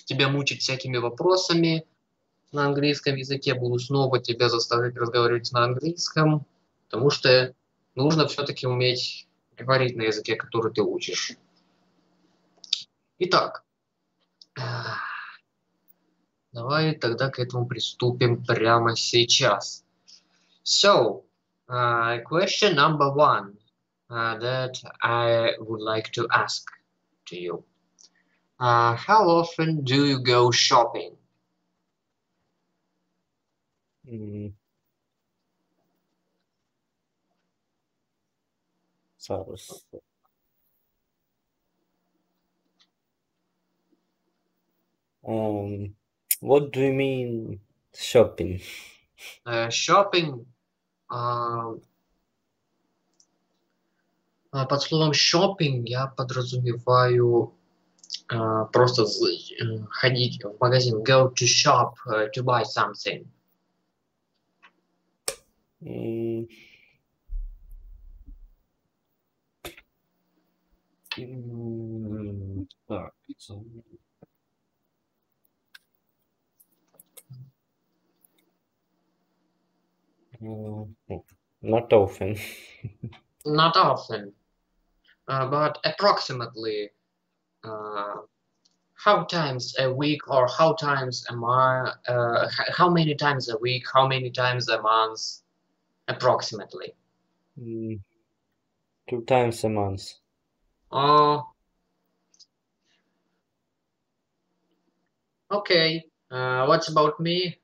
тебя мучить всякими вопросами на английском языке, буду снова тебя заставлять разговаривать на английском, потому что нужно все-таки уметь говорить на языке, который ты учишь. Итак, давай тогда к этому приступим прямо сейчас. So, question number one that I would like to ask to you. How often do you go shopping? What do you mean shopping? Shopping. Под словом shopping я подразумеваю просто ходить в магазин, go to shop to buy something. Так. Not often. Not often, but approximately how times a week or how times a month, how many times a week, how many times a month, approximately? 2 times a month. Okay. What's about me?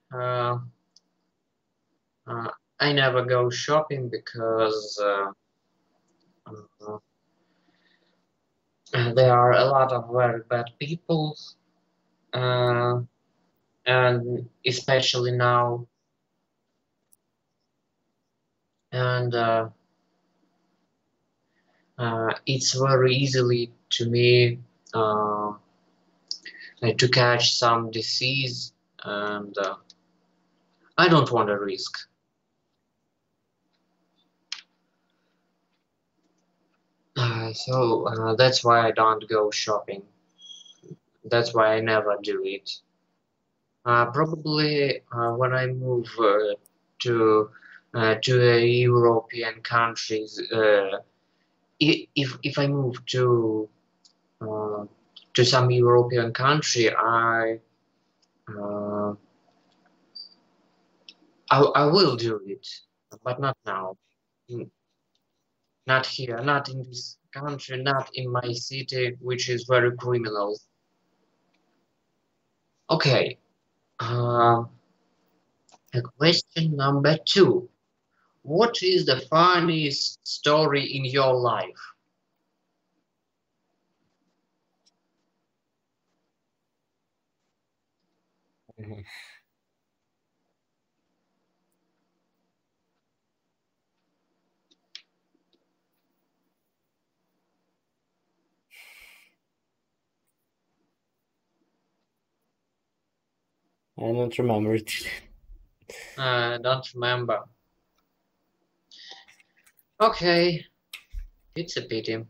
I never go shopping because there are a lot of very bad people, and especially now, and it's very easily to me to catch some disease, and I don't want to risk. So that's why I don't go shopping. That's why I never do it. Probably when I move to a European countries, if I move to some European country, I will do it, but not now. Not here, not in this country, not in my city, which is very criminal. Okay. Question number 2. What is the funniest story in your life? I don't remember it. Don't remember. Okay, it's a pity.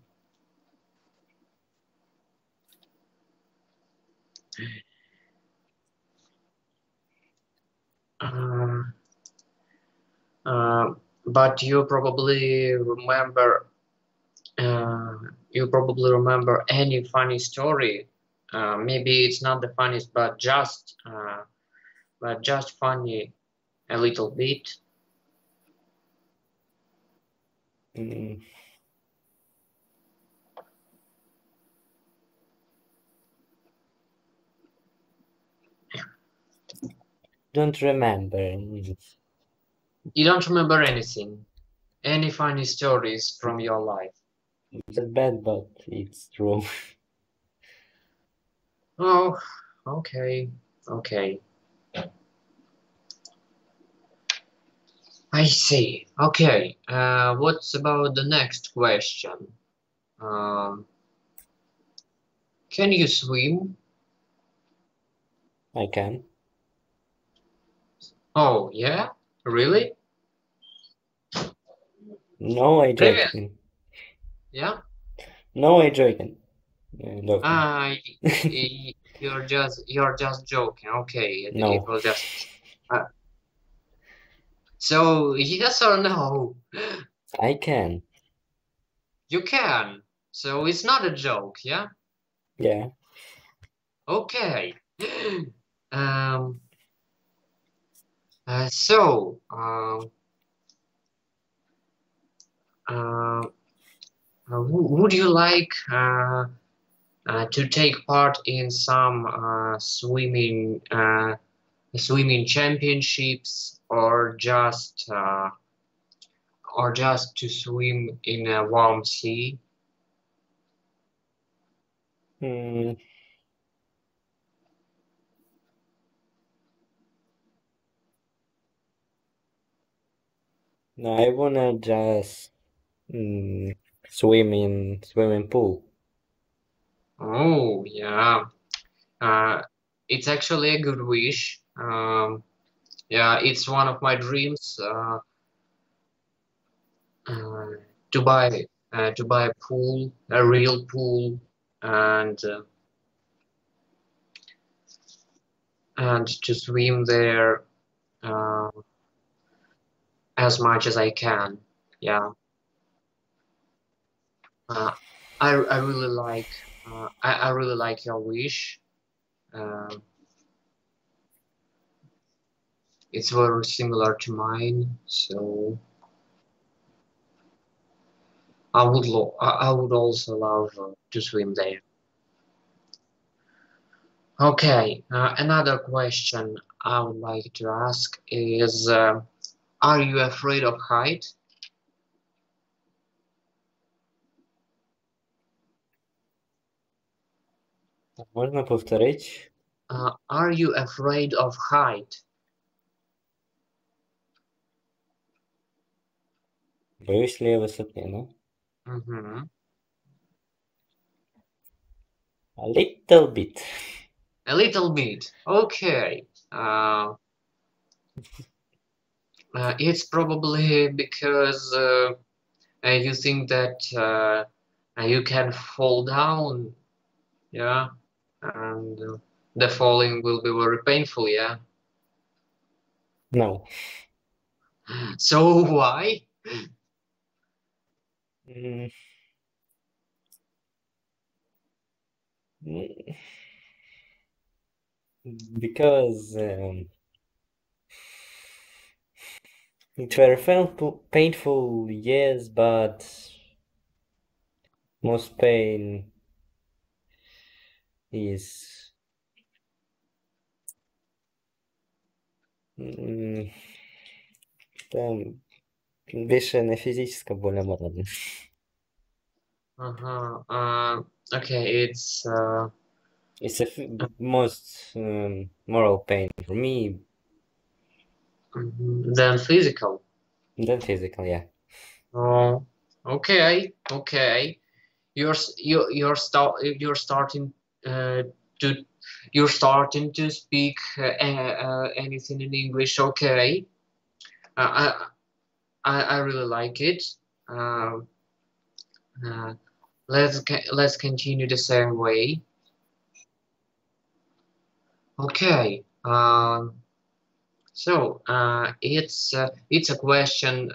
But you probably remember any funny story. Maybe it's not the funniest, but just funny a little bit. Don't remember. You don't remember anything? Any funny stories from your life? It's bad, but it's true. Oh, okay. I see. Okay. What's about the next question? Can you swim? I can. Oh, yeah? Really? No, I joking. Yeah? No, I joking. No. You're just joking. Okay, No. it was just. So yes or no? I can. You can. So it's not a joke, yeah? Yeah. Okay. Um. So. Would you like to take part in some swimming championships, or just to swim in a warm sea? Hmm. No, I wanna just swim in swimming pool. Oh, yeah. Uh, it's actually a good wish. Yeah, it's one of my dreams uh, to buy a pool, a real pool, and to swim there uh, as much as I can. Yeah, uh, I really like I really like your wish. Uh, it's very similar to mine, so I would also love to swim there. Okay, another question I would like to ask is, are you afraid of height? Можна повторити? Are you afraid of height? Боюсь ли я высоты, no? Mm-hmm. A little bit. A little bit. Okay. It's probably because you think that you can fall down, yeah, and the falling will be very painful, yeah. No. So why? Mm. Because it were painful, yes, but most pain is там більше не фізична боль, а моральна. Okay, It's most moral pain for me then physical. than physical, yeah. Oh, okay. You're starting to starting to speak anything in English. Okay, uh, I really like it. Uh, uh, let's continue the same way. Okay. So it's a question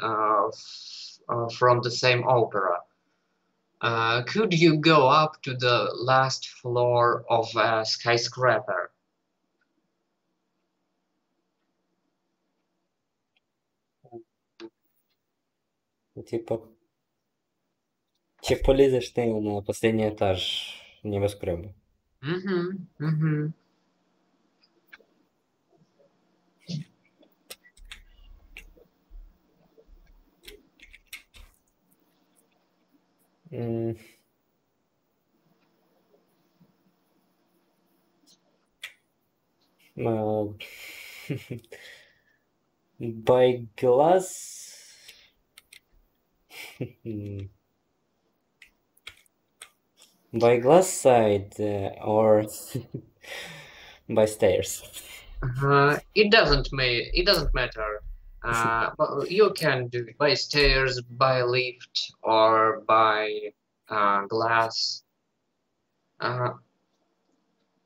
from the same opera. Could you go up to the last floor of a skyscraper? Типа, чи полізеш ти на останній етаж небоскребу? Mm-hmm. By glass by glass side or by stairs. It doesn't matter. But you can do it by stairs, by lift, or by glass.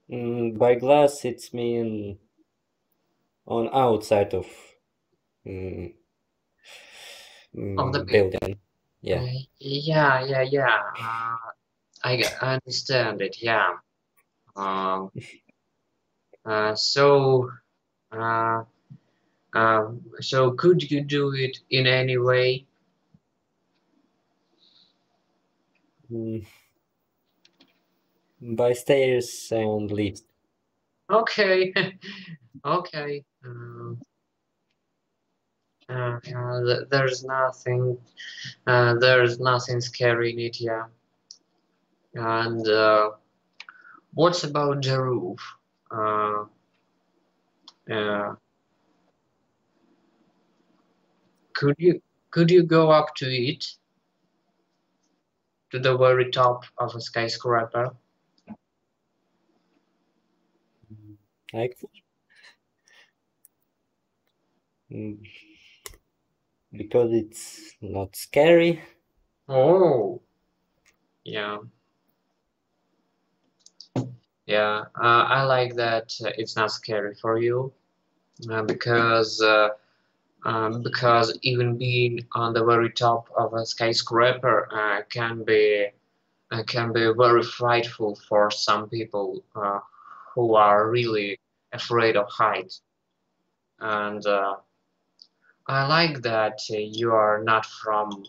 By glass, it's mean on outside of Of the building. Yeah. I understand it. Yeah. Um. So. Uh. So could you do it in any way? Mm, by stairs and lift. Okay. Okay. There's nothing. There's nothing scary in it. Yeah. And what's about the roof? Uh. Uh. Could you go up to it, to the very top of a skyscraper? I could. Mm, because it's not scary. Oh, yeah, yeah. I like that it's not scary for you because even being on the very top of a skyscraper can be very frightful for some people who are really afraid of heights. And I like that you are not from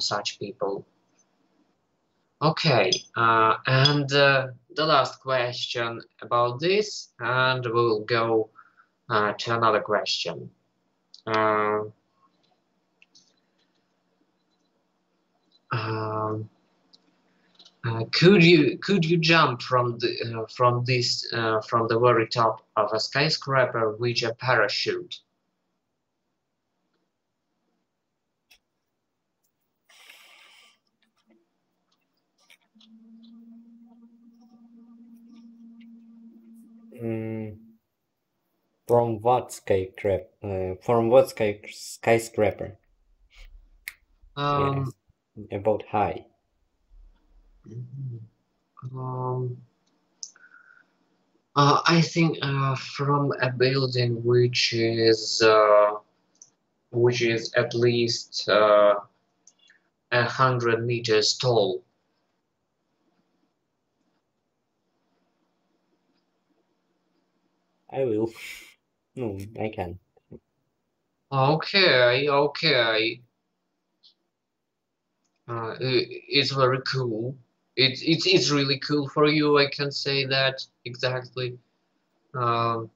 such people. Okay, and the last question about this, and we'll go to another question. Uh, um, could you jump from the very top of a skyscraper with a parachute? Mm, from what skyscraper? From what skyscraper? Um, Yes, about high. um, I think from a building which is at least 100 meters tall. I will. No, I can. Okay, okay. It's very cool. It's really cool for you. I can say that exactly. Um,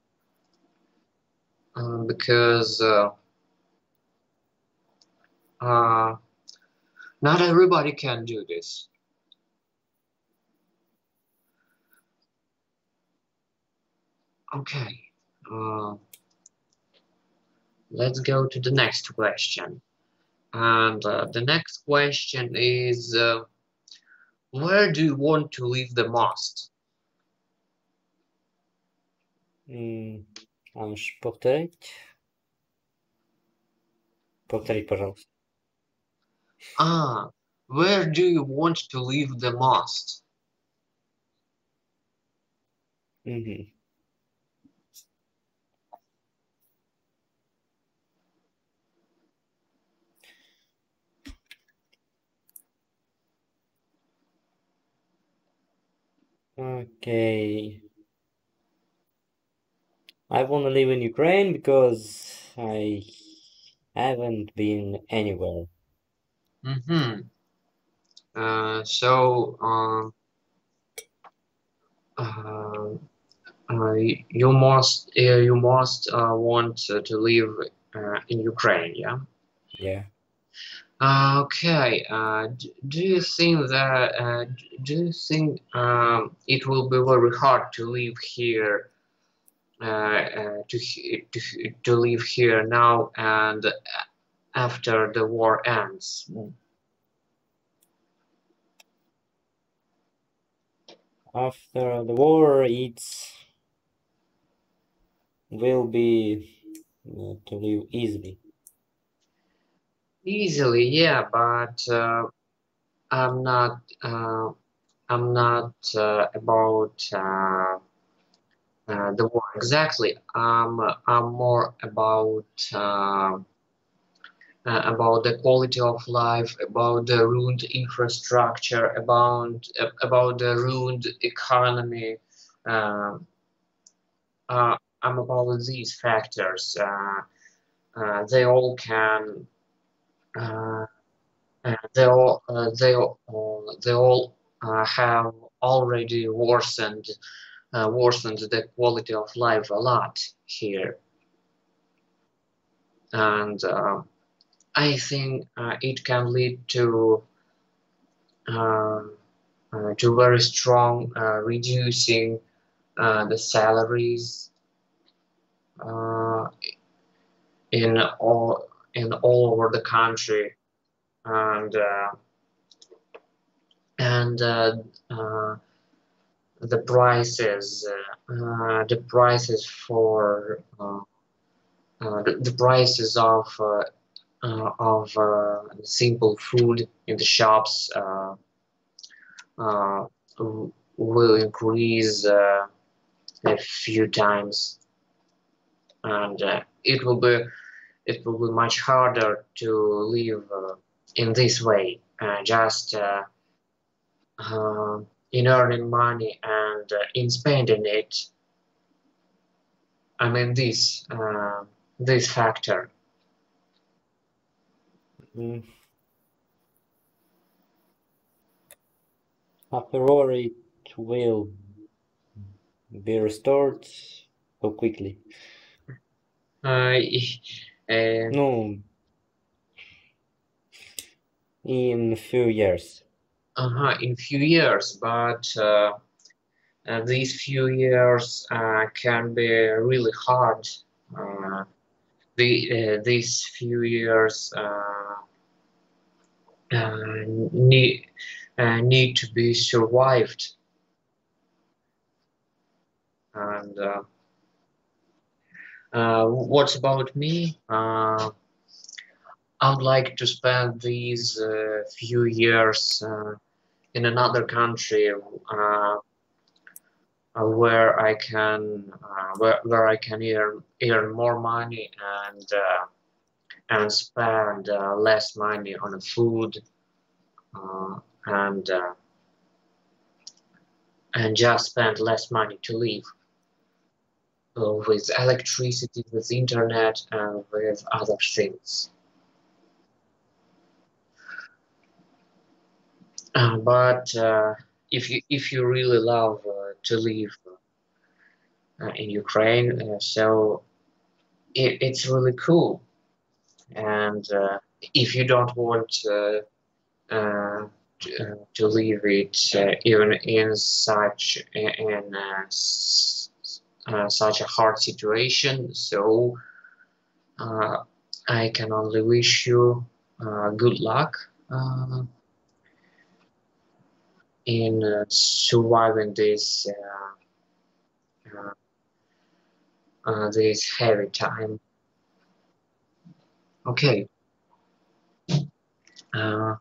because uh, not everybody can do this. Okay. Uh, let's go to the next question. And the next question is, where do you want to live the most? Можешь повторить? Повтори, пожалуйста. Ah, where do you want to live the most? Мгм. Okay. I want to live in Ukraine because I haven't been anywhere. Mm-hmm. So, uh, you must want to live in Ukraine, yeah? Yeah. Okay. Do you think that do you think it will be very hard to live here to live here now and after the war ends? After the war, it will be to live easily. Easily, yeah, but I'm not. I'm not about the war exactly. I'm more about the quality of life, about the ruined infrastructure, about the ruined economy. Uh, I'm about these factors. They all can. Uh, they all have already worsened the quality of life a lot here, and I think it can lead uh, to very strong reducing the salaries uh, in all over the country, and and the prices for the prices of simple food in the shops uh, will increase a few times, and it will be much harder to live in this way, just uh, in earning money and in spending it. I mean this factor. Mm. After all, it will be restored so quickly. Uh, No, in a few years. in few years, but these few years can be really hard. These few years need need to be survived, and what's about me? I would like to spend these few years in another country where I can earn more money and spend less money on food uh, and uh, and just spend less money to live with electricity, with internet, and with other things. But if you really love to live in Ukraine, so it's really cool. And if you don't want to leave it even in such a hard situation, so uh, I can only wish you good luck in surviving uh, this heavy time. Okay. Uh,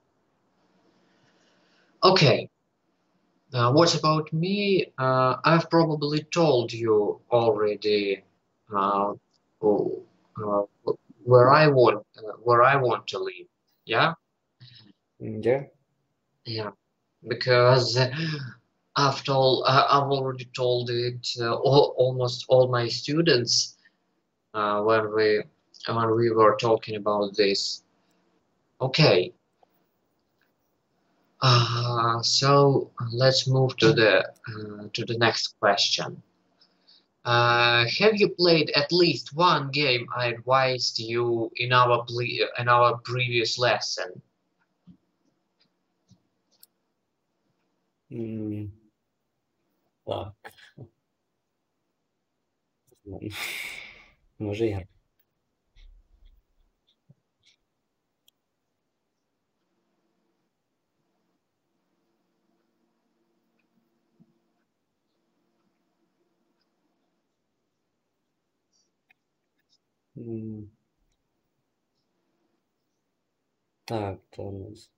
okay. What about me? I've probably told you already uh, oh, uh, where I want to live. Yeah, Yeah. yeah. Because after all, I've already told it almost all my students uh, when we when we were talking about this. Okay. So let's move to the next question. Have you played at least one game I advised you in our previous lesson? Mm, так. Може ігор. М, Так, то у нас.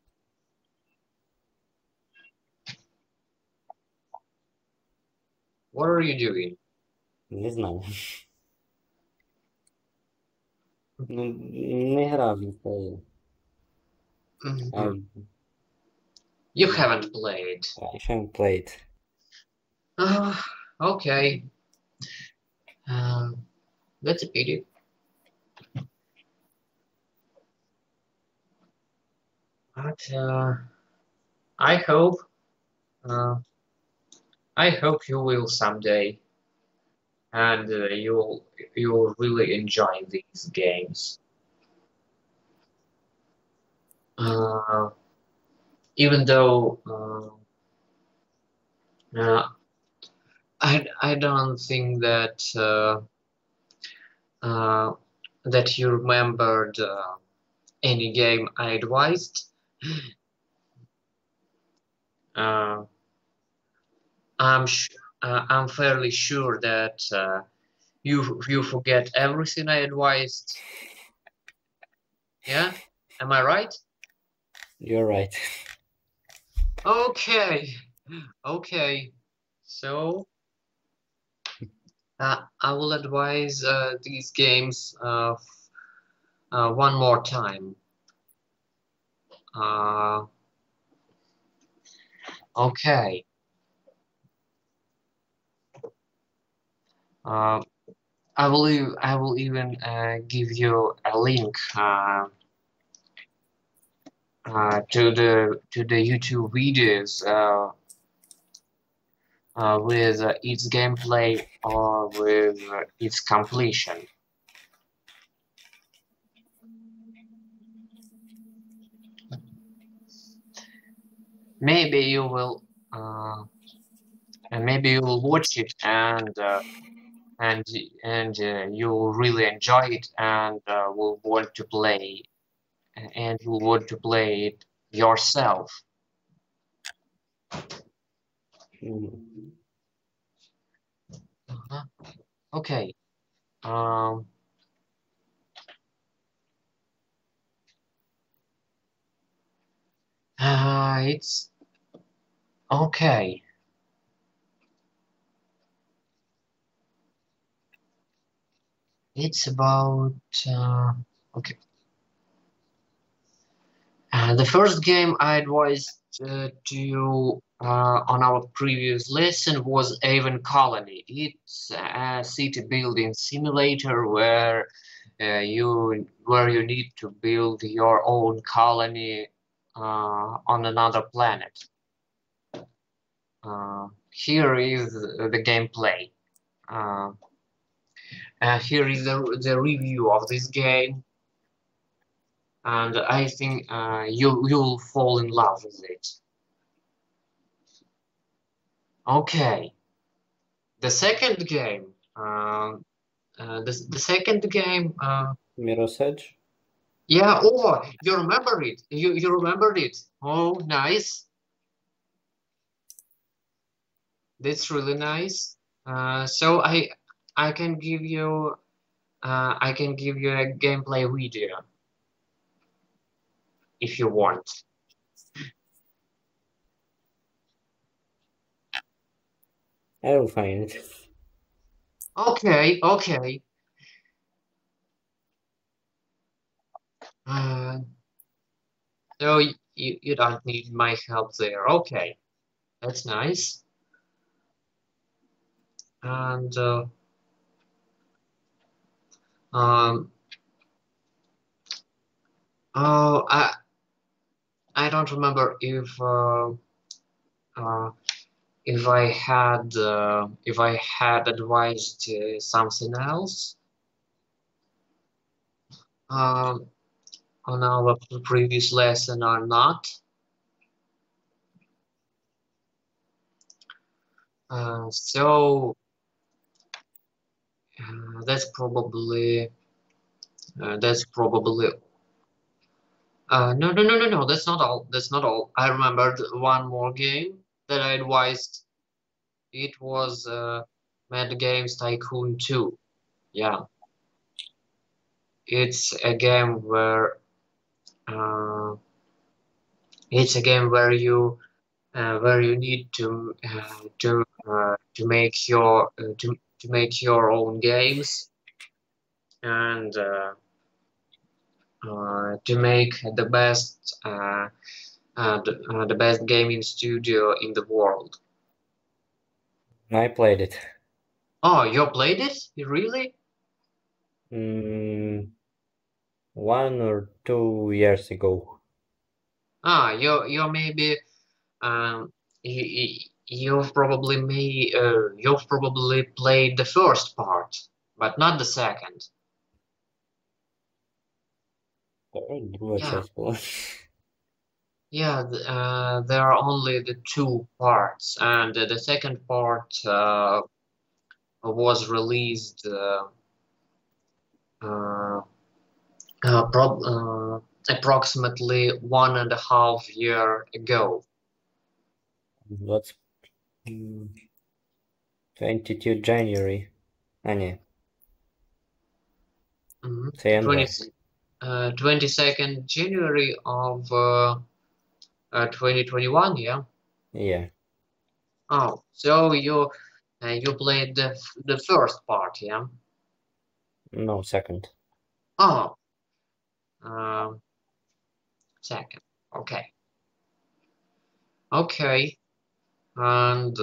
What are you doing? Не знаю. Ну, не грав ніколи. Mhm. You haven't played. I haven't played. Okay. That's a pity. But I hope you will someday, and you'll really enjoy these games. Even though I don't think that that you remembered any game I advised. I'm fairly sure that you forget everything I advised. Yeah, am I right? You're right. Okay, okay. So I will advise these games one more time. Okay. I will even give you a link to the YouTube videos with its gameplay or with its completion. Maybe you will watch it and you'll really enjoy it and will want to play it yourself. Okay. It's okay. It's about okay. The first game I advised to you on our previous lesson was Avon Colony. It's a city building simulator where you need to build your own colony on another planet. Here is the gameplay. Here is the review of this game, and I think you'll fall in love with it. Okay, the second game. The second game. Mirror's Edge? Yeah. Oh, you remember it? You remembered it? Oh, nice. That's really nice. So I can give you a gameplay video if you want. I will find it. Okay, okay. So you don't need my help there. Okay, that's nice. And um, oh, I don't remember if I had advised something else on our previous lesson or not. So that's probably no, that's not all. That's not all. I remembered one more game that I advised. It was Mad Games Tycoon 2. Yeah, it's a game where you need to to make your own games and to make the best gaming studio in the world. I played it. Oh, you played it? Really? 1 or 2 years ago. You maybe you've probably played the first part, but not the second. Другая Yeah. часть была. Yeah, there are only the 2 parts, and the second part was released approximately 1.5 years ago. That's 22 January. Ні. Це январь. 22nd January of 2021, yeah? Yeah. Oh, so you played the first part, yeah? No, second. Oh, second. Okay. Okay. And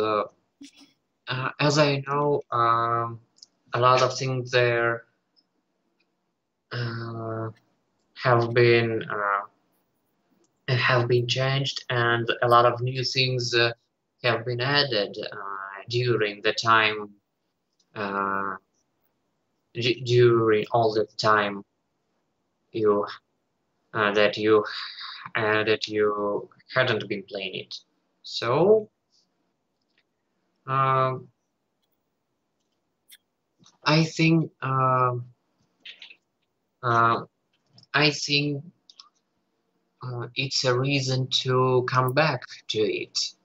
as I know, a lot of things there have been changed, and a lot of new things have been added during the time during all the time that you hadn't been playing it. So I think it's a reason to come back to it.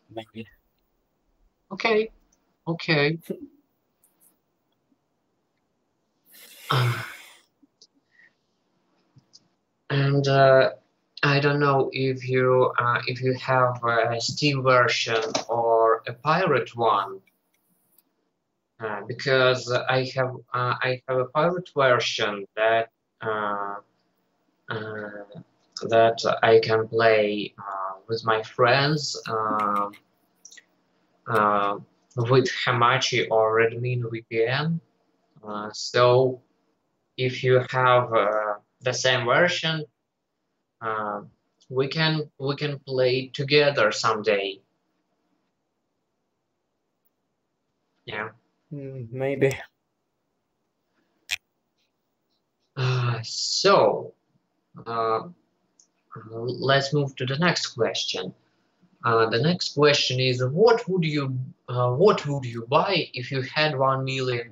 Maybe. Okay. And I don't know if you have a Steam version or a pirate one, because I have a pirate version that I can play with my friends with Hamachi or Redmi VPN. So if you have the same version, we can play together someday. Yeah. Maybe. So let's move to the next question. The next question is, what would you buy if you had $1 million?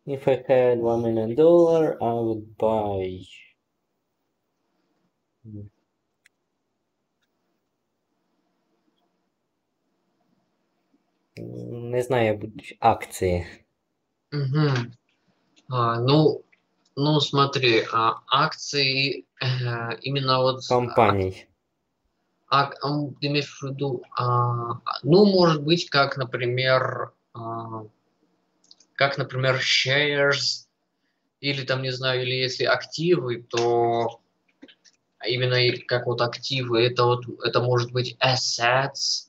If I had $1 million, I would buy. Не знаю, будуть акції. Ну, смотри, акции именно вот... Компаний. Ты имеешь в виду, ну, может быть, как, например, shares, или там, не знаю, или если активы, то именно как вот активы, это может быть assets.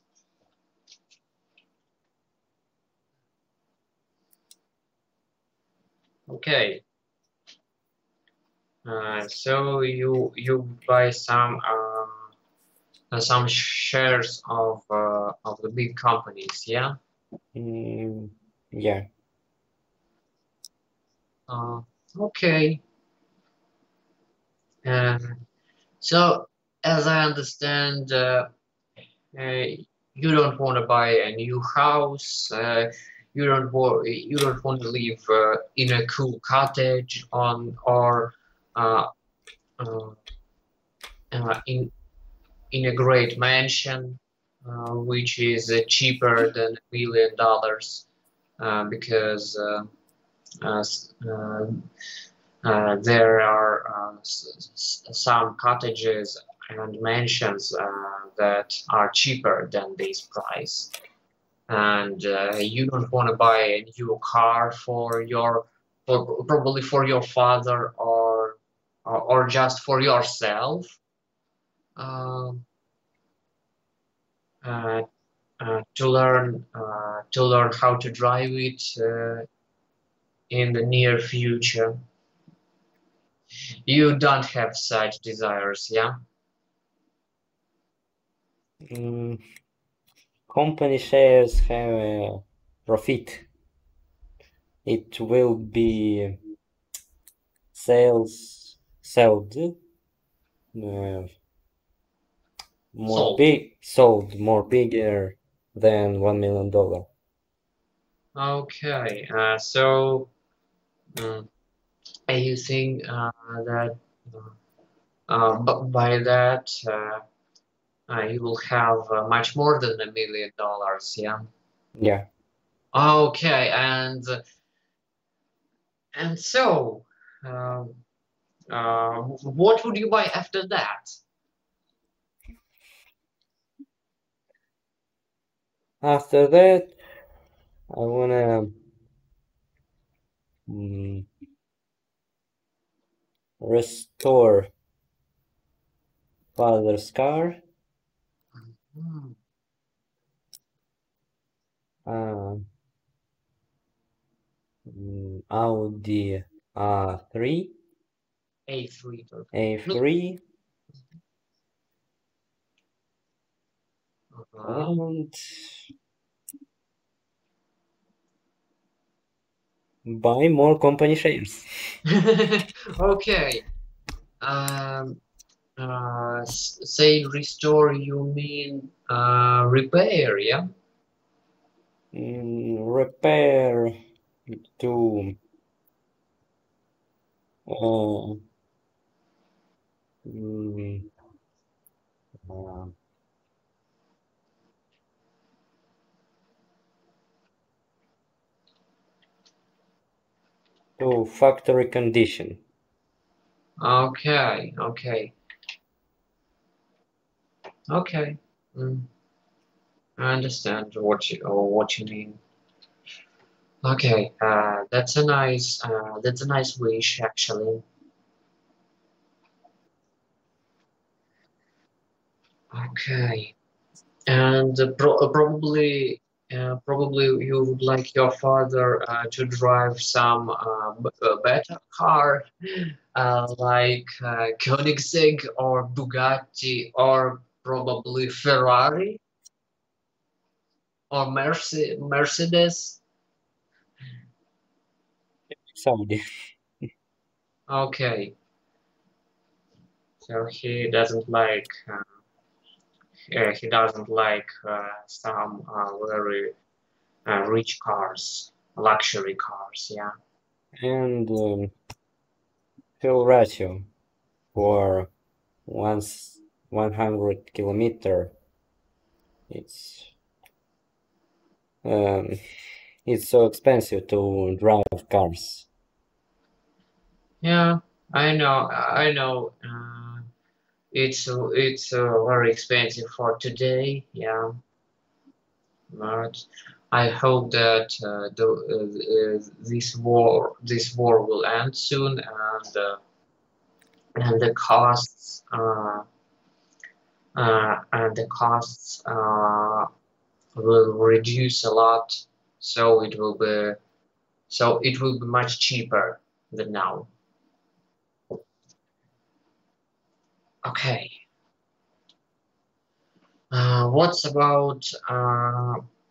Okay. So you buy some shares of the big companies, yeah? Yeah. Okay. So as I understand, you don't want to buy a new house. you don't want to live in a cool cottage or in a great mansion, which is cheaper than $1 million, because there are some cottages and mansions that are cheaper than this price, and you don't want to buy a new car probably for your father or just for yourself. Um, uh, to learn how to drive it in the near future. You don't have such desires, yeah? Company shares have a profit. It will be sold more bigger than $1 million. Okay, so you think that by that you will have much more than $1 million, yeah? Yeah. Okay, and so what would you buy after that? After that, I wanna restore father's car. Audi A3. A3. And buy more company shares. Okay. Say restore, you mean repair, yeah? Repair to to factory condition. Okay. I understand what you mean. Okay, that's a nice wish, actually. Okay, and probably you would like your father to drive some better car, like Koenigsegg or Bugatti or probably Ferrari or Mercedes. Saudi. Okay, so he doesn't like some very rich cars, luxury cars, yeah. And fuel ratio for 100 kilometer. It's so expensive to drive cars. Yeah, I know. It's very expensive for today, yeah. But I hope that this war will end soon, and the costs will reduce a lot, so it will be much cheaper than now. Okay. What's about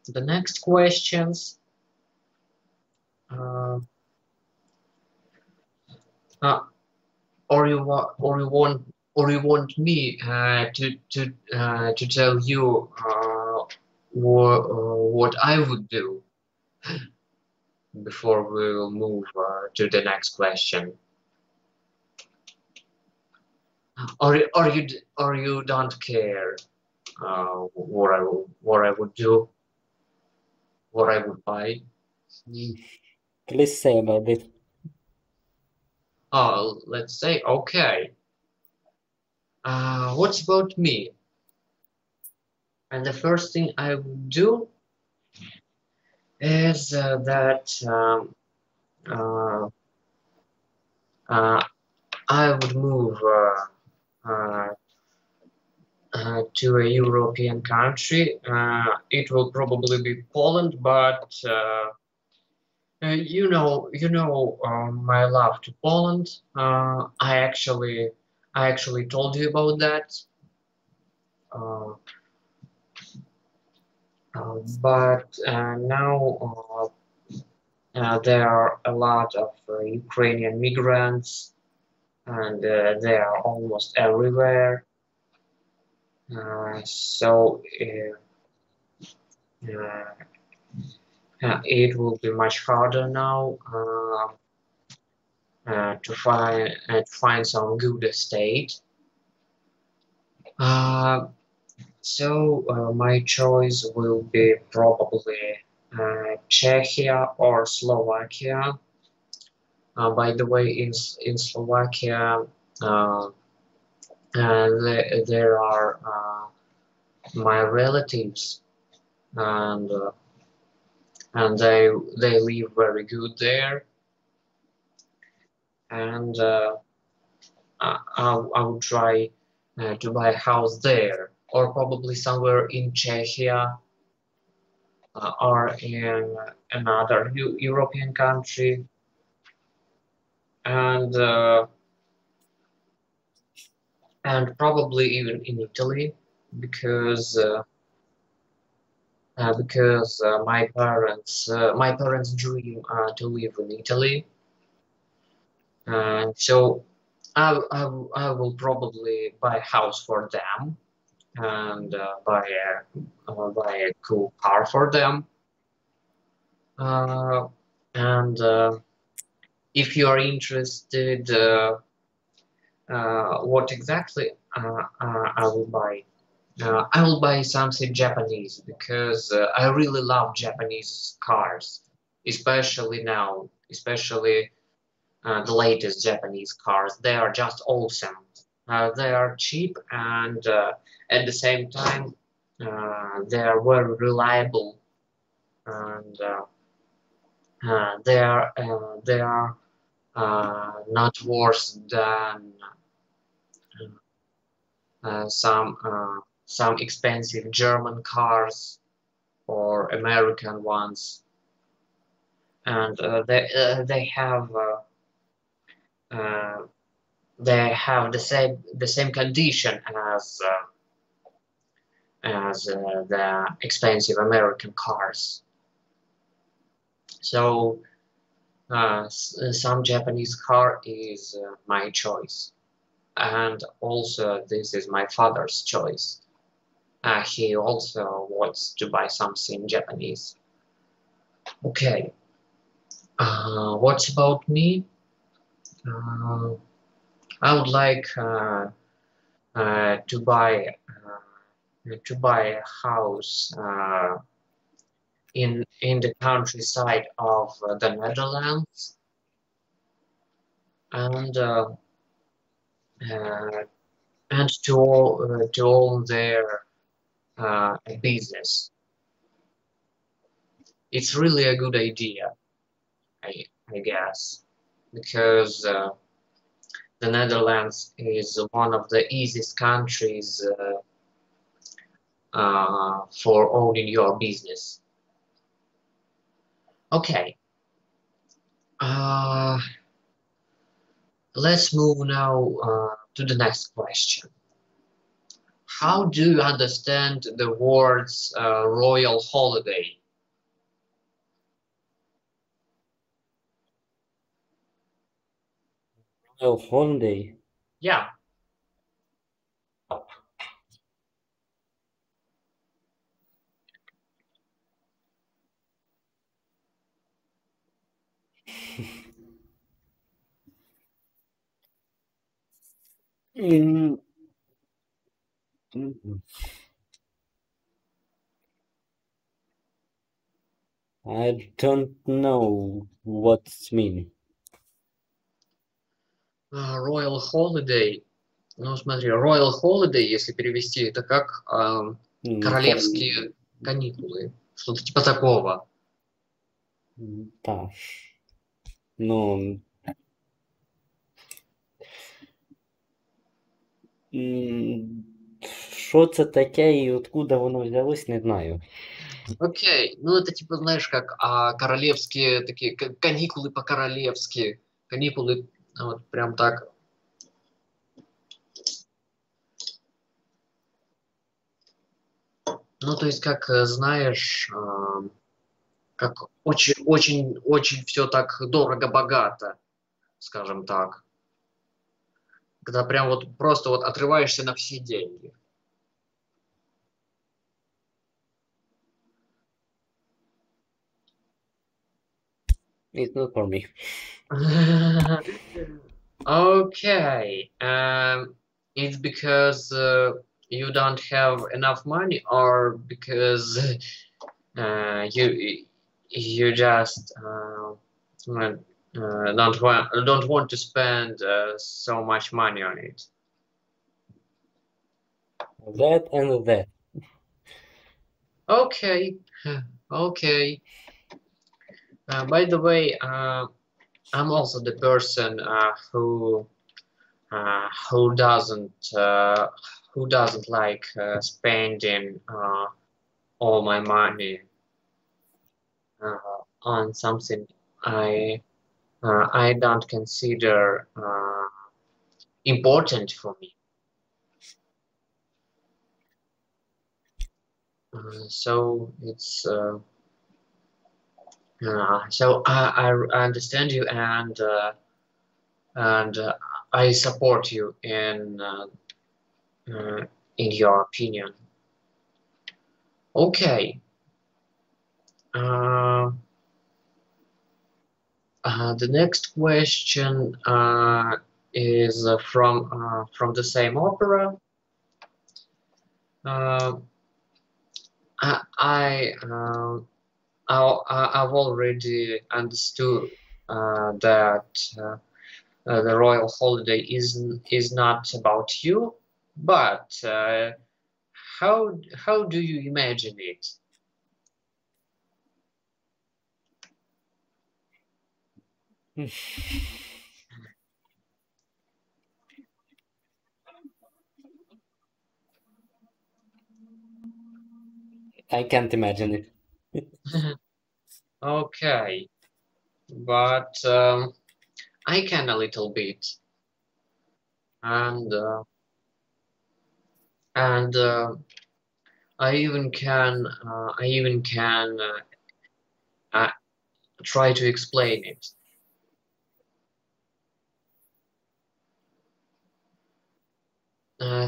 the next questions? Or you want me to tell you what I would do? before we will move to the next question? Or you don't care what I would do, what I would buy? Please say about it. Let's say, okay. What's about me? And the first thing I would do is that I would move uh, to a European country. It will probably be Poland, but my love to Poland. I actually told you about that. Uh, but now there are a lot of Ukrainian migrants, and they are almost everywhere. So it will be much harder now to find some good estate. So my choice will be probably Czechia or Slovakia. By the way, in Slovakia, there are my relatives, and they live very good there, and I would try to buy a house there, or probably somewhere in Czechia or in another European country, and probably even in Italy, because my parents dream to live in Italy, and so I will probably buy a house for them, and buy a cool car for them. And if you are interested, what exactly I will buy? I will buy something Japanese, because I really love Japanese cars, especially now, especially the latest Japanese cars. They are just awesome. They are cheap, and at the same time they are very reliable, and they are not worse than some expensive German cars or American ones, and uh, they have the same condition as the expensive American cars. So some Japanese car is my choice, and also this is my father's choice. He also wants to buy something Japanese. Okay, what's about me? I would like to buy a house in the countryside of the Netherlands, and uh, to own their business. It's really a good idea, I guess, because the Netherlands is one of the easiest countries for owning your business. Okay, let's move now to the next question. How do you understand the words royal holiday? Royal holiday. Yeah. Mm, mm, I don't know what's mean. Royal holiday. Ну, смотри, Royal holiday, если перевести, это как королевские каникулы. Что-то типа такого. Да. Ну, що це таке і откуда воно взялось, не знаю. Окей, ну это типа, знаешь, как королевские такие каникулы по-королевски. Каникулы, вот прям так. Ну, то есть, как знаешь, как очень все так дорого-богато, скажем так. Когда прям вот просто вот отрываешься на все деньги. It's not for me. Okay, it's because you don't have enough money, or because you just don't want to spend so much money on it. That and that. Okay, okay. By the way, I'm also the person who doesn't like spending all my money on something I don't consider important for me. So it's so I understand you, and I support you in your opinion. Okay. The next question is from the same opera. Uh, I I've already understood that the royal holiday is not about you, but how do you imagine it? I can't imagine it. Okay, but I can a little bit, and and I even can try to explain it.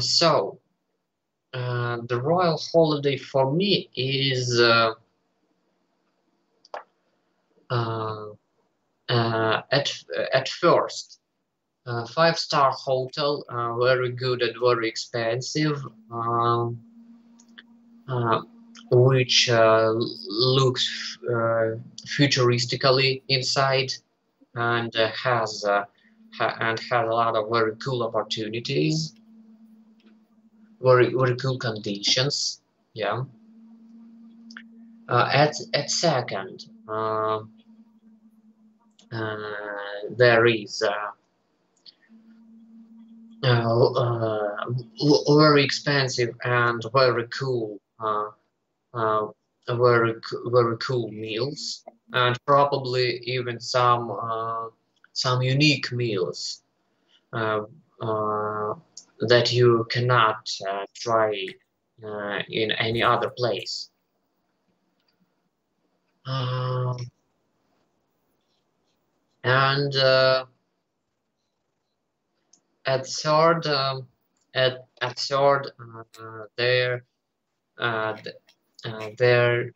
So the royal holiday for me is uh, at first 5-star hotel, very good and very expensive, which looks futuristically inside, and has a lot of very cool opportunities, very cool conditions. Yeah. At second, there is very expensive and very cool, very cool meals, and probably even some unique meals uh, uh, that you cannot try in any other place. And at third, at third, there uh, th- there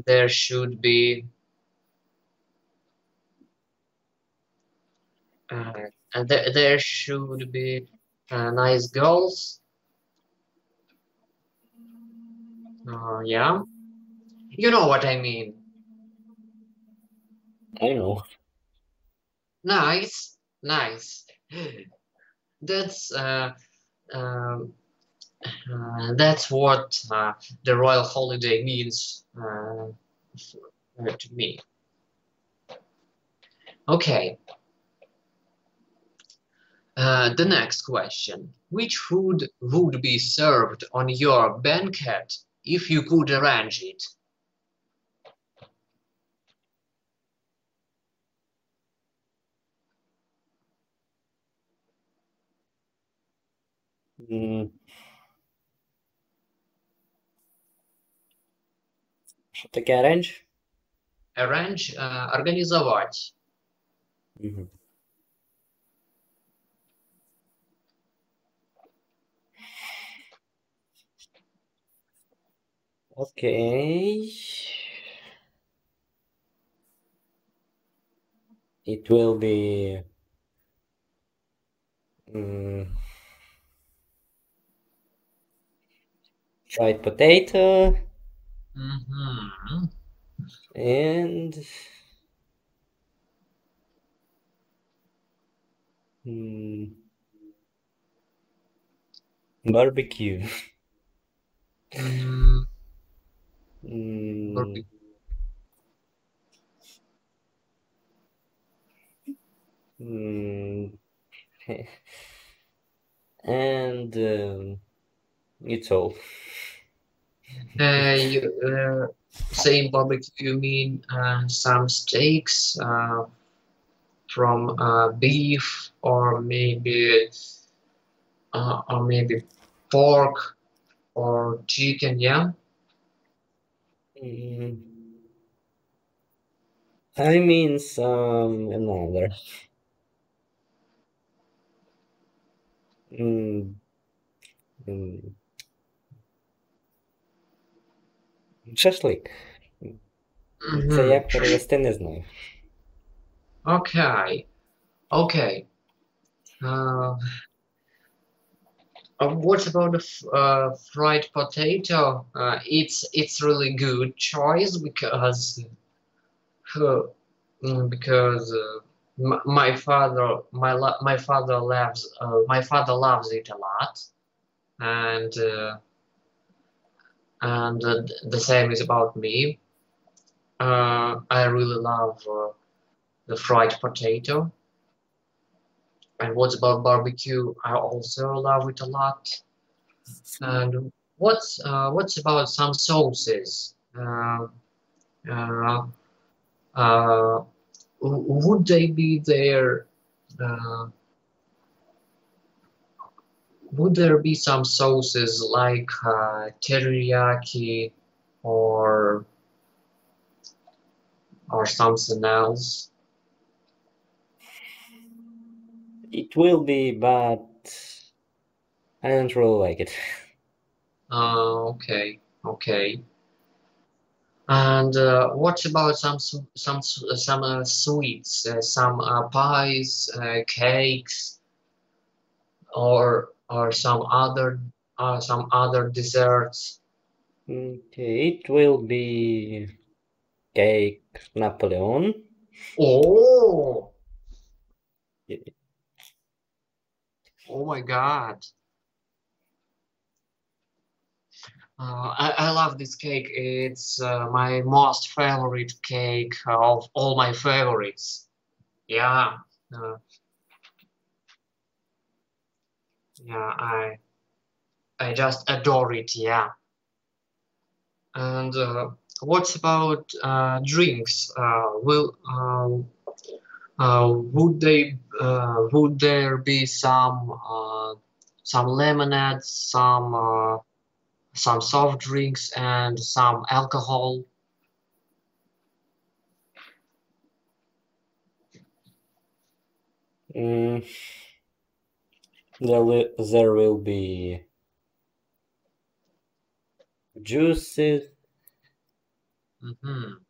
there should be uh, there should be Nice girls. Yeah. You know what I mean. I know. Nice. Nice. That's um, that's what the royal holiday means to me. Okay. The next question. Which food would be served on your banquet if you could arrange it? Mm, Що таке arrange? Arrange, организовать. Мгм. Okay. It will be fried potato Мгм. and barbecue. М, Mm, барбекю. mm, and it's all. Saying barbecue, you mean some steaks from beef or maybe pork or chicken, yeah? Mm, I mean some another. Mm, mm, Шашлик. Це Мгм. як перевести, не знаю. Okay, okay. Uh, what about the fried potato? It's really good choice uh, because my father loves it a lot, and the same is about me. I really love the fried potato. And what about barbecue? I also love it a lot. And what's about some sauces? Uh, uh, would they be there? Uh, would there be some sauces like teriyaki or something else? It will be, but I don't really like it. Okay, okay. And what about some sweets, some pies, cakes, or some other desserts? Okay, it will be cake Napoleon. Oh, oh my God! I love this cake. It's my most favorite cake of all my favorites. Yeah, uh, yeah, I just adore it. Yeah. And what about drinks? Would there be some lemonade, some soft drinks, and some alcohol? Mm, there will be juices Mhm.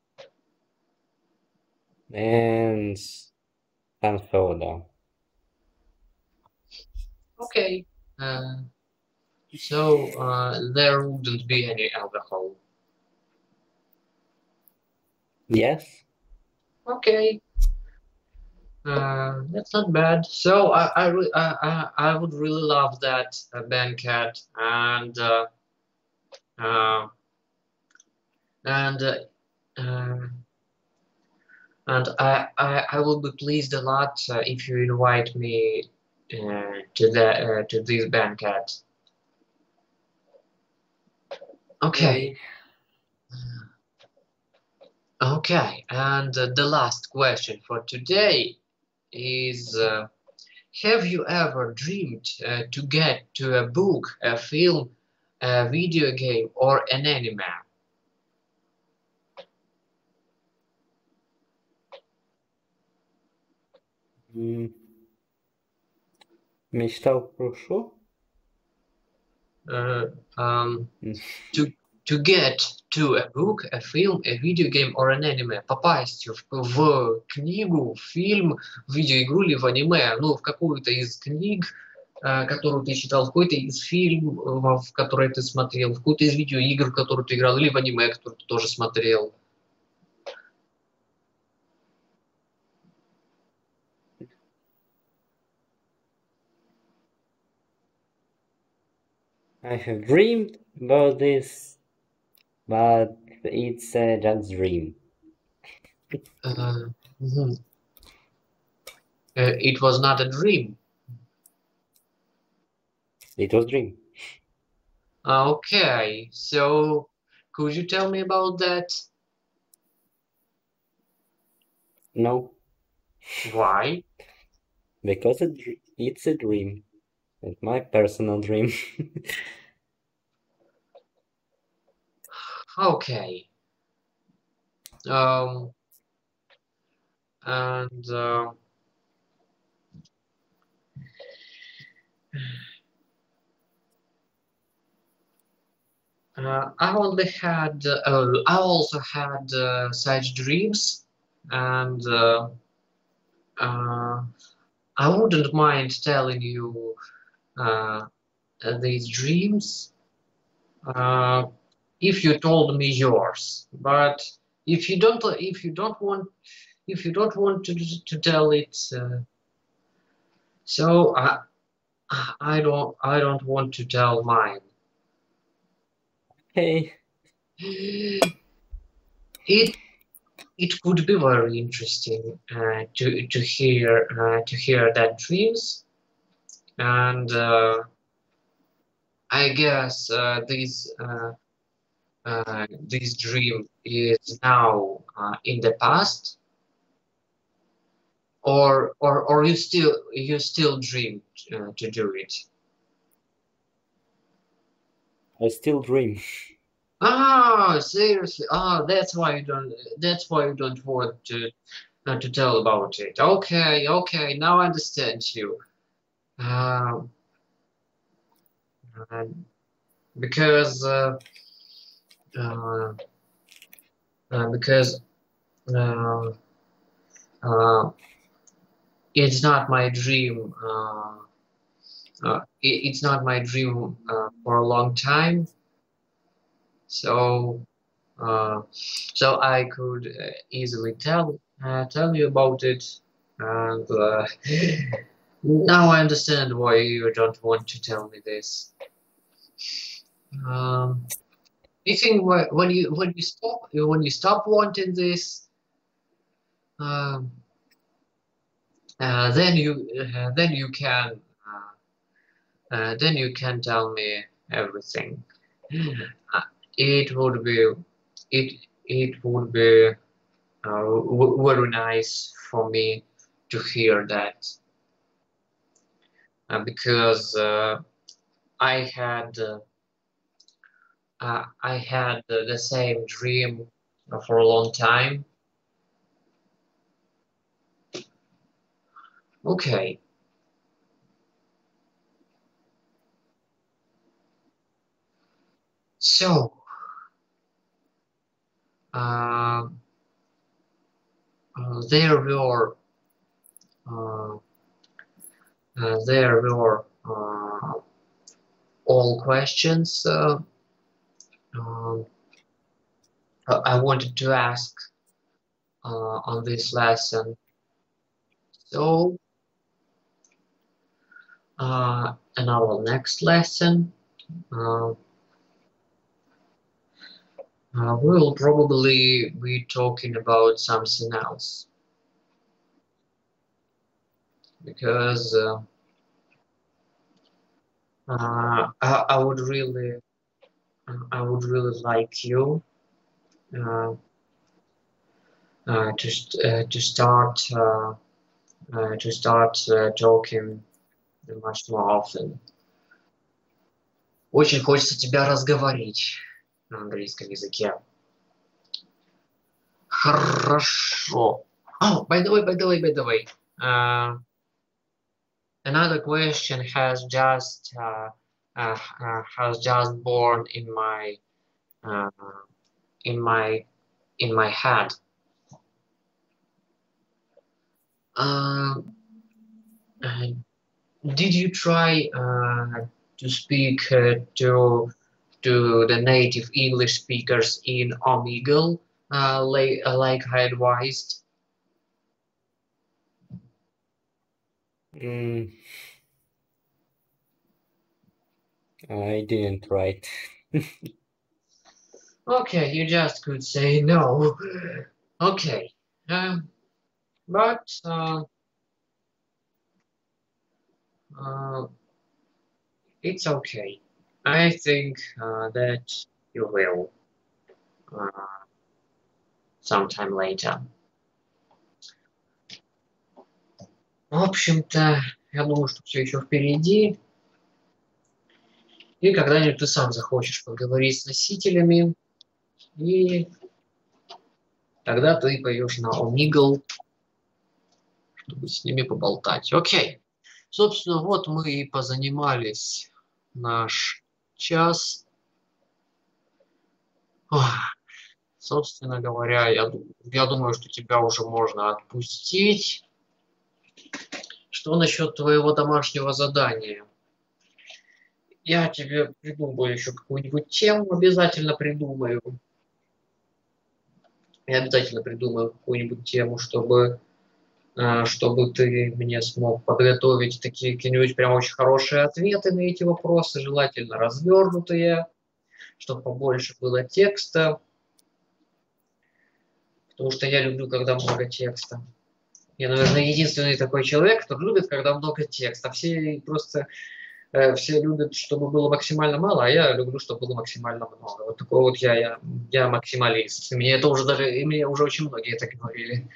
and some soda. Okay. So there wouldn't be any alcohol. Yes. Okay. That's not bad. So I would really love that banquet, and uh, and uh, and I will be pleased a lot if you invite me to this banquet. Okay. Okay, and the last question for today is have you ever dreamed to get to a book, a film, a video game, or an anime? Мечтал про що? To get to a book, a film, a video game, or an anime. Попасть в книгу, в фильм, в видеоигру или в аниме. Ну, в какую-то из книг, которую ты читал, в какой-то из фильмов, которые ты смотрел, в какую-то из видеоигр, в которую ты играл, или в аниме, которую ты тоже смотрел. I have dreamed about this, but it's just dream. It was not a dream. It was dream. Okay, so could you tell me about that? No, Why? because it's a dream. It's my personal dream. Okay. And I also had such dreams, and I wouldn't mind telling you these dreams if you told me yours. But if you don't want to tell it, so I don't want to tell mine. Hey. It could be very interesting to hear that dreams, and I guess this dream is now in the past, or you still dream to do it. I still dream. Ah, seriously. Ah, that's why you don't want to tell about it. Okay, now I understand you. Because because it's not my dream. It's not my dream for a long time. So so I could easily tell you about it, and now I understand why you don't want to tell me this. I think when you stop wanting this, then you can tell me everything. It would be very nice for me to hear that, because I had the same dream for a long time. Okay. So, there were all questions I wanted to ask on this lesson. So, in our next lesson, we will probably be talking about something else. Because I would really like you to start talking much more often. Очень хочется тебя разговорить на английском языке. Хорошо. Oh, by the way. Another question has just born in my head. Did you try to speak to the native English speakers in Omegle, like I advised? I didn't write. Okay, you just could say no. Okay, but it's okay. I think that you will sometime later. В общем-то, я думаю, что все еще впереди. И когда-нибудь ты сам захочешь поговорить с носителями, и тогда ты пойдешь на Omegle, чтобы с ними поболтать. Окей. Собственно, вот мы и позанимались наш час. Ох, собственно говоря, я думаю, что тебя уже можно отпустить. Что насчет твоего домашнего задания? Я тебе придумаю еще какую-нибудь тему, обязательно придумаю. Я обязательно придумаю какую-нибудь тему, чтобы ты мне смог подготовить такие какие-нибудь прям очень хорошие ответы на эти вопросы, желательно развернутые, чтобы побольше было текста. Потому что я люблю, когда много текста. Я, наверное, единственный такой человек, кто любит, когда много текста. Все любят, чтобы было максимально мало, а я люблю, чтобы было максимально много. Вот такой вот я максималист. Мне уже очень многие это говорили.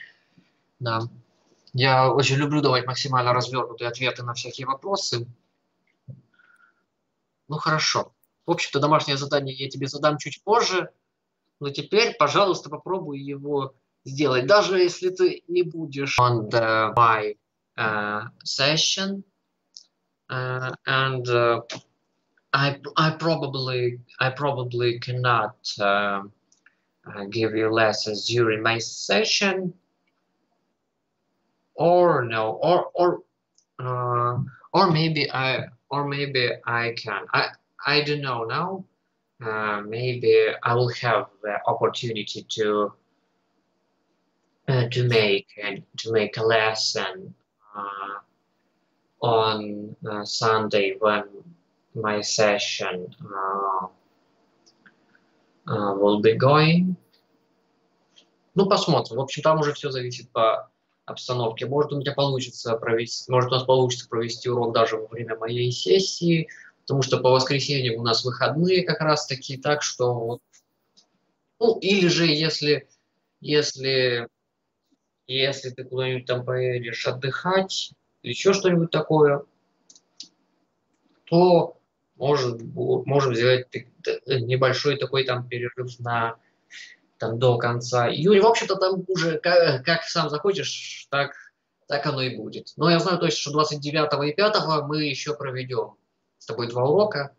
Да. Я очень люблю давать максимально развернутые ответы на всякие вопросы. Ну хорошо. В общем-то, домашнее задание я тебе задам чуть позже. Но теперь, пожалуйста, попробуй его сделать. Даже если ты не будешь on my session. And I probably cannot give you lessons during my session, or no, or maybe I can. I don't know now. Maybe I will have the opportunity to make a lesson on Sunday when my session will be going. Ну, посмотрим. В общем, там уже все зависит по обстановке. Может, у нас получится провести урок даже во время моей сессии, потому что по воскресеньям у нас выходные как раз таки, так что... Ну, или же, если ты куда-нибудь там поедешь отдыхать, или еще что-нибудь такое, то можем сделать небольшой такой там перерыв до конца июня. В общем-то, там уже как сам захочешь, так оно и будет. Но я знаю точно, что 29 и 5 мы еще проведем с тобой 2 урока.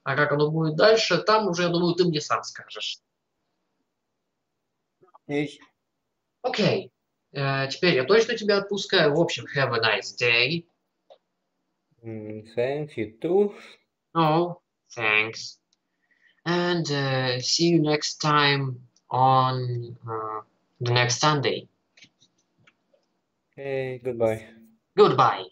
А как оно будет дальше, там уже, я думаю, ты мне сам скажешь. Окей. Теперь я точно тебя отпускаю. В общем, have a nice day. Thank you too. Oh, thanks. And see you next time on the next Sunday. Okay, goodbye. Goodbye.